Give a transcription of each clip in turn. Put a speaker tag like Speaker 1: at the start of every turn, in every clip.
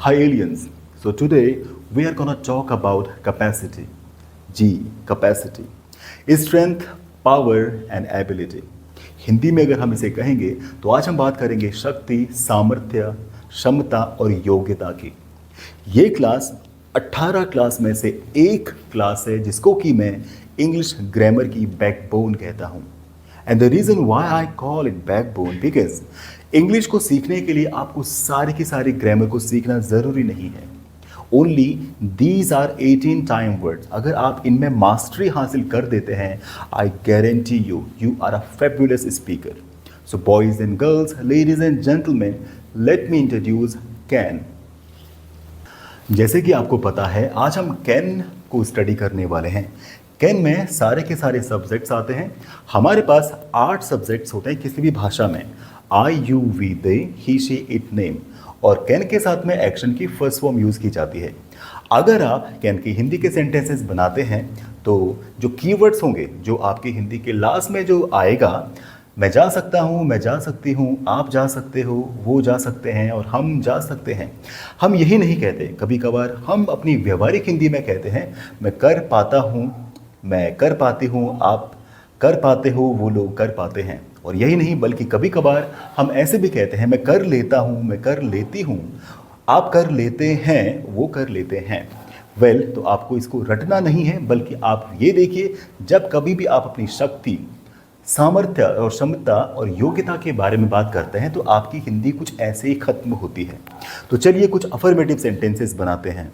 Speaker 1: Hi aliens. So today we are gonna talk about capacity. G, capacity. Strength, power and ability. Hindi में अगर हम इसे कहेंगे तो आज हम बात करेंगे शक्ति, सामर्थ्य, क्षमता और योग्यता की। ये क्लास 18 क्लास में से एक क्लास है जिसको कि मैं इंग्लिश ग्रामर की बैकबोन कहता हूँ। And the reason why I call it backbone because English को सीखने के लिए आपको सारी की सारी ग्रामर को सीखना ज़रूरी नहीं है। Only these are 18 time words. अगर आप इनमें मास्टरी हासिल कर देते हैं, I guarantee you you are a fabulous speaker. So boys and girls, ladies and gentleman, let me introduce can. जैसे कि आपको पता है आज हम कैन को स्टडी करने वाले हैं। कैन में सारे के सारे सब्जेक्ट्स आते हैं। हमारे पास 8 सब्जेक्ट्स होते हैं किसी भी भाषा में। I, you, we, they, he, she, it, name. और कैन के साथ में एक्शन की फर्स्ट फॉर्म यूज़ की जाती है। अगर आप कैन की हिंदी के सेंटेंसेस बनाते हैं तो जो कीवर्ड्स होंगे, जो आपकी हिंदी के लास्ट में जो आएगा, मैं जा सकता हूँ, मैं जा सकती हूँ, आप जा सकते हो, वो जा सकते हैं और हम जा सकते हैं। हम यही नहीं कहते, कभी कभार हम अपनी व्यवहारिक हिंदी में कहते हैं मैं कर पाता हूँ, मैं कर पाती हूँ, आप कर पाते हो, वो लोग कर पाते हैं। और यही नहीं बल्कि कभी कभार हम ऐसे भी कहते हैं मैं कर लेता हूँ, मैं कर लेती हूँ, आप कर लेते हैं, वो कर लेते हैं। वेल, तो आपको इसको रटना नहीं है बल्कि आप ये देखिए, जब कभी भी आप अपनी शक्ति, सामर्थ्य और क्षमता और योग्यता के बारे में बात करते हैं तो आपकी हिंदी कुछ ऐसे ही खत्म होती है। तो चलिए कुछ अफर्मेटिव सेंटेंसेस बनाते हैं।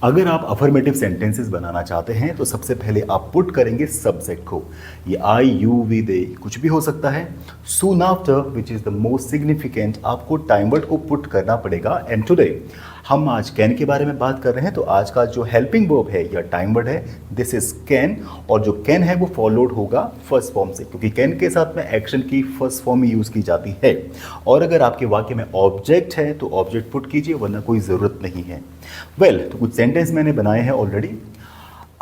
Speaker 1: अगर आप अफर्मेटिव सेंटेंसेस बनाना चाहते हैं तो सबसे पहले आप पुट करेंगे सब्जेक्ट को। ये आई, यू, वी, दे कुछ भी हो सकता है। Soon after, which is the most significant, आपको टाइम वर्ड को पुट करना पड़ेगा। एंड टुडे हम आज कैन के बारे में बात कर रहे हैं तो आज का जो हेल्पिंग वर्ब है या टाइम वर्ड है, दिस इज कैन। और जो कैन है वो फॉलोड होगा फर्स्ट फॉर्म से, क्योंकि कैन के साथ में एक्शन की फर्स्ट फॉर्म ही यूज़ की जाती है। और अगर आपके वाक्य में ऑब्जेक्ट है तो ऑब्जेक्ट पुट कीजिए, वरना कोई ज़रूरत नहीं है। वेल, तो कुछ सेंटेंस मैंने बनाए हैं already.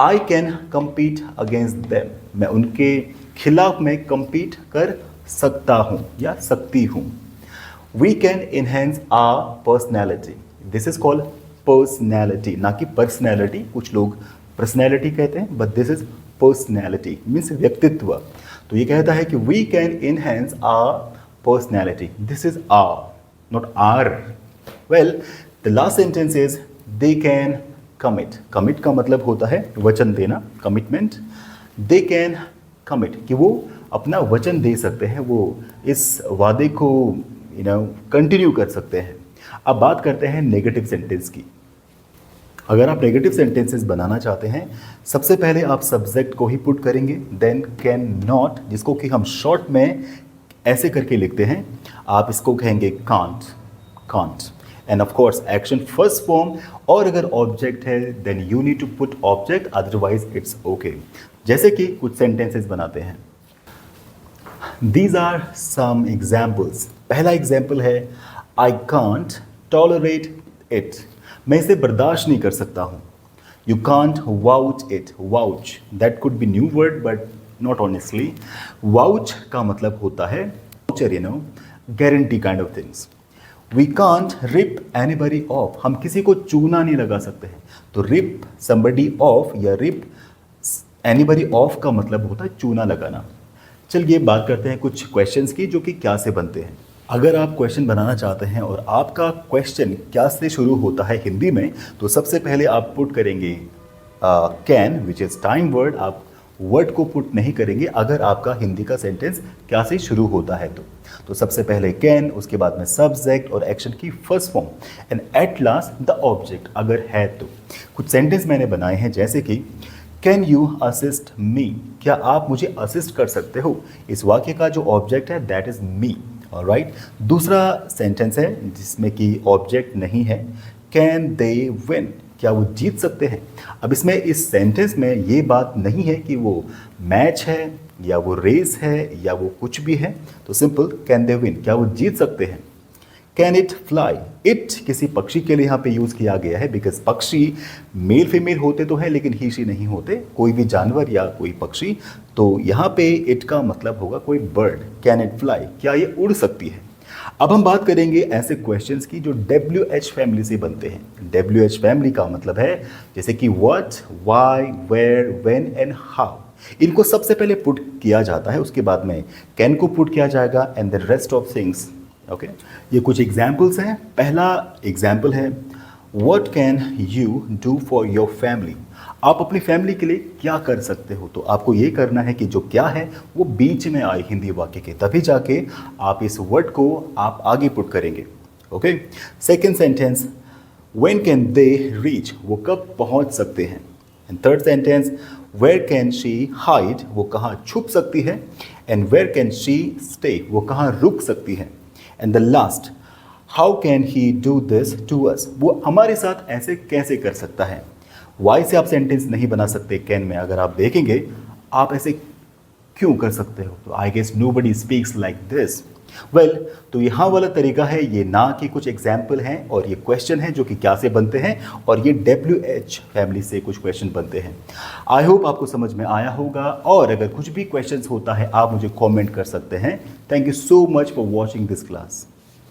Speaker 1: I can compete against them, मैं उनके खिलाफ में कम्पीट कर सकता हूँ या सकती हूँ। We can enhance our personality, this is called personality, ना कि पर्सनैलिटी। कुछ लोग पर्सनैलिटी कहते हैं but this is personality means व्यक्तित्व। तो ये कहता है कि we can enhance our personality, this is our not are. Well, the last sentence is they can commit. Commit का मतलब होता है वचन देना, कमिटमेंट। दे कैन कमिट कि वो अपना वचन दे सकते हैं, वो इस वादे को कंटिन्यू कर सकते हैं। अब बात करते हैं नेगेटिव सेंटेंस की। अगर आप नेगेटिव सेंटेंसेस बनाना चाहते हैं, सबसे पहले आप सब्जेक्ट को ही पुट करेंगे, देन कैन नॉट, जिसको कि हम शॉर्ट में ऐसे करके लिखते हैं, आप इसको कहेंगे can't, can't. And of course action first form. और अगर ऑब्जेक्ट है then you need to put object, otherwise it's okay. जैसे कि कुछ सेंटेंसेस बनाते हैं। These are some examples. पहला एग्जाम्पल है आई कांट टॉलरेट इट, मैं इसे बर्दाश्त नहीं कर सकता हूँ। You can't vouch it, vouch that could be new word but not honestly. Vouch का मतलब होता है guarantee kind of things. We can't rip anybody off, हम किसी को चूना नहीं लगा सकते हैं। तो रिप समबडी ऑफ या रिप एनीबडी ऑफ का मतलब होता है चूना लगाना। चलिए बात करते हैं कुछ क्वेश्चंस की जो कि क्या से बनते हैं। अगर आप क्वेश्चन बनाना चाहते हैं और आपका क्वेश्चन क्या से शुरू होता है हिंदी में, तो सबसे पहले आप पुट करेंगे can which is time word. आप वर्ड को पुट नहीं करेंगे अगर आपका हिंदी का सेंटेंस क्या से शुरू होता है तो सबसे पहले कैन, उसके बाद में सब्जेक्ट और एक्शन की first form, and at last the object अगर है तो। कुछ सेंटेंस मैंने बनाए हैं जैसे कि कैन यू असिस्ट मी, क्या आप मुझे असिस्ट कर सकते हो। इस वाक्य का जो ऑब्जेक्ट है दैट इज मी, ऑलराइट। दूसरा सेंटेंस है जिसमें कि ऑब्जेक्ट नहीं है, कैन दे विन, क्या वो जीत सकते हैं। अब इसमें इस सेंटेंस में ये बात नहीं है कि वो मैच है या वो रेस है या वो कुछ भी है, तो सिंपल कैन दे विन, क्या वो जीत सकते हैं। कैन इट फ्लाई, इट किसी पक्षी के लिए यहाँ पे यूज़ किया गया है बिकॉज पक्षी मेल फीमेल होते तो हैं लेकिन ही शी नहीं होते, कोई भी जानवर या कोई पक्षी। तो यहाँ पे इट का मतलब होगा कोई बर्ड। कैन इट फ्लाई, क्या ये उड़ सकती है। अब हम बात करेंगे ऐसे क्वेश्चंस की जो WH फैमिली से बनते हैं। WH फैमिली का मतलब है जैसे कि what, why, where, when and how. इनको सबसे पहले पुट किया जाता है, उसके बाद में कैन को पुट किया जाएगा and the rest of things. Okay, ये कुछ एग्जाम्पल्स हैं। पहला एग्जाम्पल है what can you do for your family. आप अपनी फैमिली के लिए क्या कर सकते हो। तो आपको ये करना है कि जो क्या है वो बीच में आए हिंदी वाक्य के, तभी जाके आप इस वर्ड को आप आगे पुट करेंगे। Okay, second sentence when can they reach, वो कब पहुंच सकते हैं। And third sentence where can she hide, वो कहाँ छुप सकती है। And where can she stay, वो कहाँ रुक सकती है। And the last how can he do this to us, वो हमारे साथ ऐसे कैसे कर सकता है। वाई से आप सेंटेंस नहीं बना सकते कैन में। अगर आप देखेंगे आप ऐसे क्यों कर सकते हो, तो I guess nobody speaks like this. Well, तो यहाँ वाला तरीका है, ये ना कि कुछ एग्जाम्पल हैं और ये क्वेश्चन है जो कि क्या से बनते हैं, और ये WH फैमिली से कुछ क्वेश्चन बनते हैं। आई होप आपको समझ में आया होगा, और अगर कुछ भी क्वेश्चंस होता है आप मुझे कमेंट कर सकते हैं। Thank you so much for watching this class.